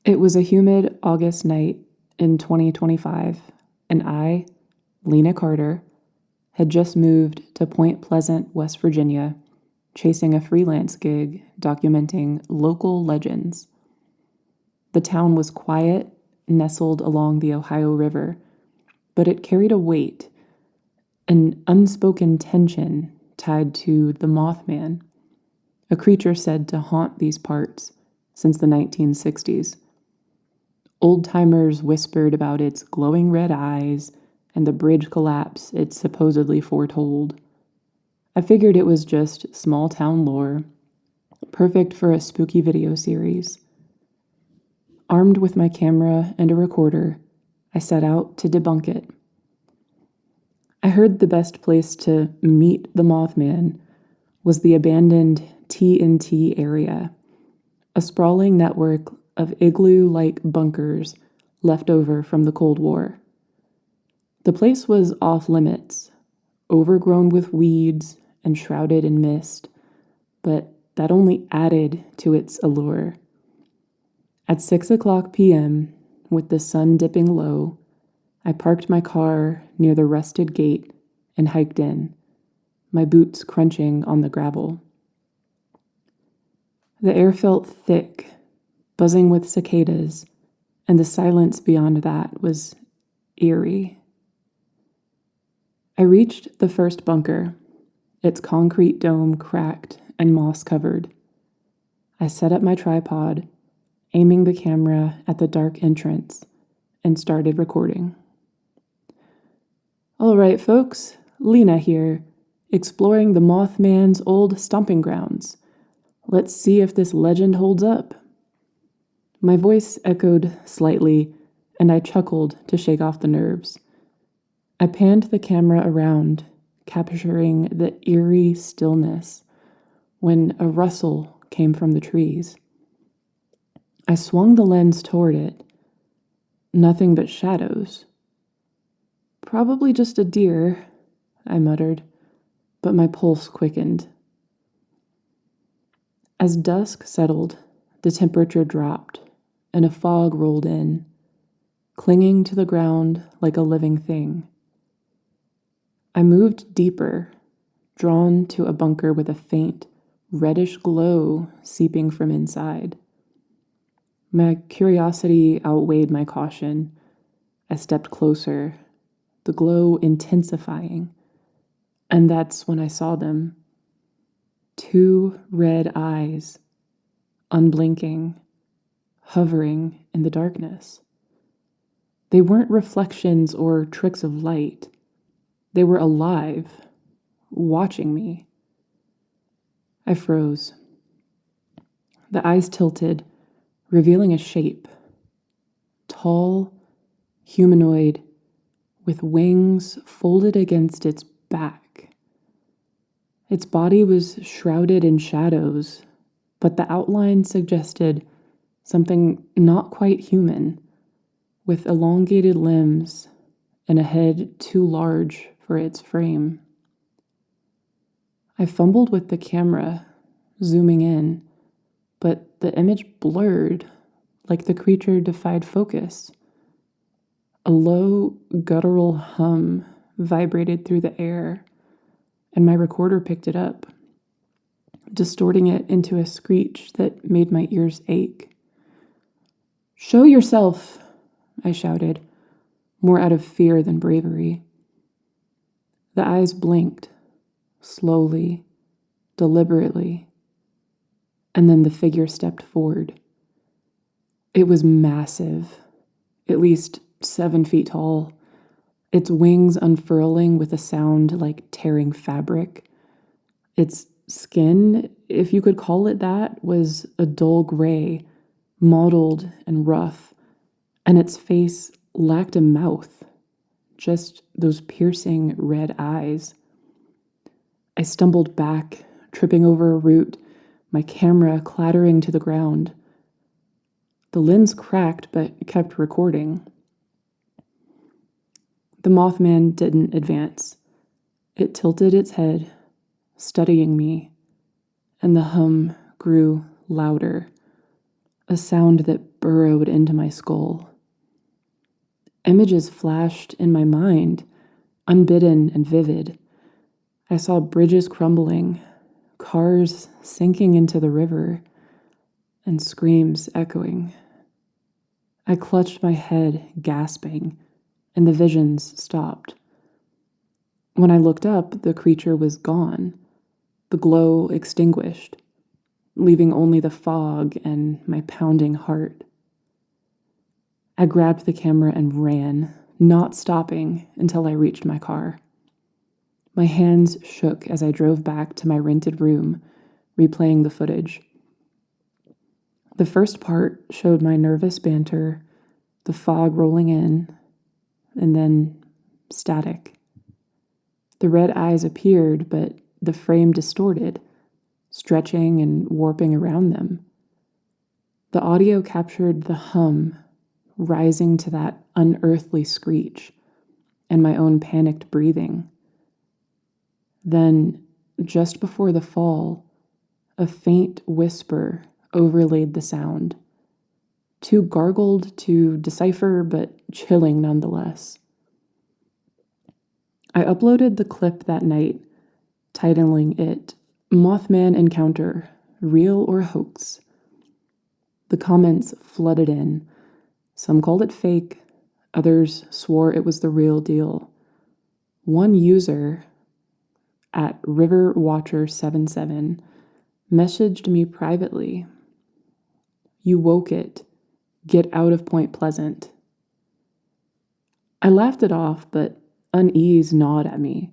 It was a humid August night in 2025, and I, Lena Carter, had just moved to Point Pleasant, West Virginia, chasing a freelance gig documenting local legends. The town was quiet, nestled along the Ohio River, but it carried a weight, an unspoken tension tied to the Mothman, a creature said to haunt these parts since the 1960s. Old-timers whispered about its glowing red eyes and the bridge collapse it supposedly foretold. I figured it was just small-town lore, perfect for a spooky video series. Armed with my camera and a recorder, I set out to debunk it. I heard the best place to meet the Mothman was the abandoned T&T area, a sprawling network of igloo-like bunkers left over from the Cold War. The place was off-limits, overgrown with weeds and shrouded in mist, but that only added to its allure. At 6:00 p.m., with the sun dipping low, I parked my car near the rusted gate and hiked in, my boots crunching on the gravel. The air felt thick, buzzing with cicadas, and the silence beyond that was eerie. I reached the first bunker, its concrete dome cracked and moss-covered. I set up my tripod, aiming the camera at the dark entrance, and started recording. All right, folks, Lena here, exploring the Mothman's old stomping grounds. Let's see if this legend holds up. My voice echoed slightly, and I chuckled to shake off the nerves. I panned the camera around, capturing the eerie stillness, when a rustle came from the trees. I swung the lens toward it. Nothing but shadows. Probably just a deer, I muttered, but my pulse quickened. As dusk settled, the temperature dropped, and a fog rolled in, clinging to the ground like a living thing. I moved deeper, drawn to a bunker with a faint, reddish glow seeping from inside. My curiosity outweighed my caution. I stepped closer, the glow intensifying, and that's when I saw them. 2 red eyes, unblinking, hovering in the darkness. They weren't reflections or tricks of light. They were alive, watching me. I froze. The eyes tilted, revealing a shape. Tall, humanoid, with wings folded against its back. Its body was shrouded in shadows, but the outline suggested something not quite human, with elongated limbs and a head too large for its frame. I fumbled with the camera, zooming in, but the image blurred, like the creature defied focus. A low, guttural hum vibrated through the air, and my recorder picked it up, distorting it into a screech that made my ears ache. "Show yourself," I shouted, more out of fear than bravery. The eyes blinked, slowly, deliberately, and then the figure stepped forward. It was massive, at least 7 feet tall, its wings unfurling with a sound like tearing fabric. Its skin, if you could call it that, was a dull gray, mottled and rough, and its face lacked a mouth, just those piercing red eyes. I stumbled back, tripping over a root, my camera clattering to the ground. The lens cracked but kept recording. The Mothman didn't advance. It tilted its head, studying me, and the hum grew louder, a sound that burrowed into my skull. Images flashed in my mind, unbidden and vivid. I saw bridges crumbling, cars sinking into the river, and screams echoing. I clutched my head, gasping, and the visions stopped. When I looked up, the creature was gone, the glow extinguished, leaving only the fog and my pounding heart. I grabbed the camera and ran, not stopping until I reached my car. My hands shook as I drove back to my rented room, replaying the footage. The first part showed my nervous banter, the fog rolling in, and then static. The red eyes appeared, but the frame distorted, stretching and warping around them. The audio captured the hum, rising to that unearthly screech, and my own panicked breathing. Then, just before the fall, a faint whisper overlaid the sound, too gargled to decipher, but chilling nonetheless. I uploaded the clip that night, titling it, "Mothman Encounter, Real or Hoax?" The comments flooded in. Some called it fake, others swore it was the real deal. One user, at RiverWatcher77, messaged me privately, "You woke it. Get out of Point Pleasant." I laughed it off, but unease gnawed at me.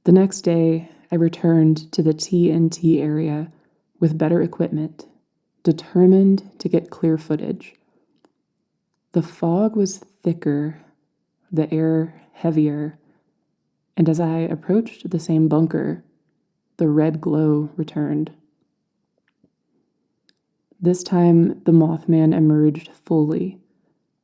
The next day, I returned to the TNT area with better equipment, determined to get clear footage. The fog was thicker, the air heavier, and as I approached the same bunker, the red glow returned. This time, the Mothman emerged fully,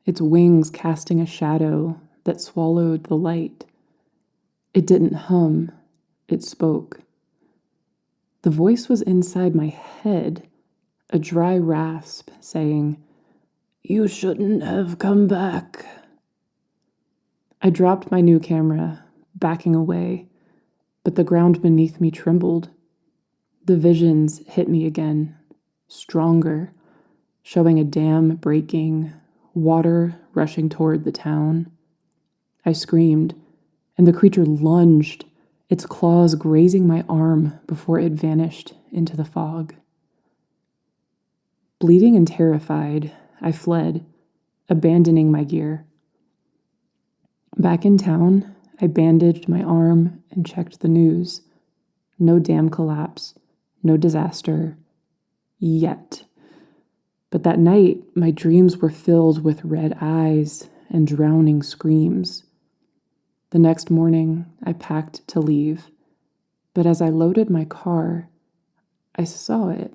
its wings casting a shadow that swallowed the light. It didn't hum, it spoke. The voice was inside my head, a dry rasp saying, "You shouldn't have come back." I dropped my new camera, backing away, but the ground beneath me trembled. The visions hit me again, stronger, showing a dam breaking, water rushing toward the town. I screamed, and the creature lunged, its claws grazing my arm before it vanished into the fog. Bleeding and terrified, I fled, abandoning my gear. Back in town, I bandaged my arm and checked the news. No dam collapse, no disaster, yet. But that night, my dreams were filled with red eyes and drowning screams. The next morning, I packed to leave, but as I loaded my car, I saw it,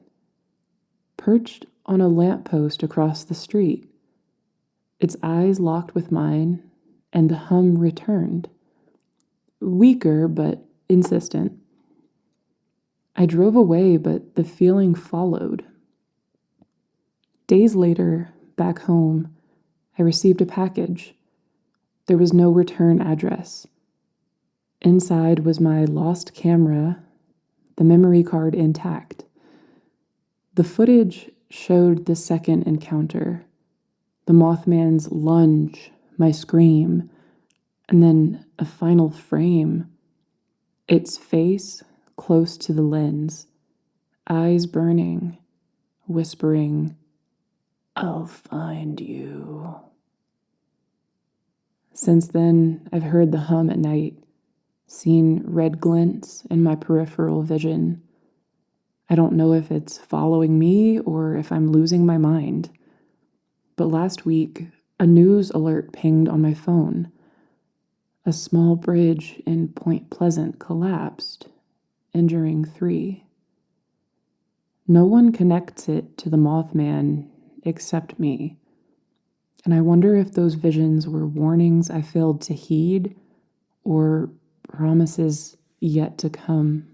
perched on a lamppost across the street. Its eyes locked with mine, and the hum returned. Weaker, but insistent. I drove away, but the feeling followed. Days later, back home, I received a package. There was no return address. Inside was my lost camera, the memory card intact. The footage showed the second encounter, the Mothman's lunge, my scream, and then a final frame. Its face close to the lens, eyes burning, whispering, "I'll find you." Since then, I've heard the hum at night, seen red glints in my peripheral vision. I don't know if it's following me or if I'm losing my mind. But last week, a news alert pinged on my phone. A small bridge in Point Pleasant collapsed, injuring 3. No one connects it to the Mothman except me. And I wonder if those visions were warnings I failed to heed or promises yet to come.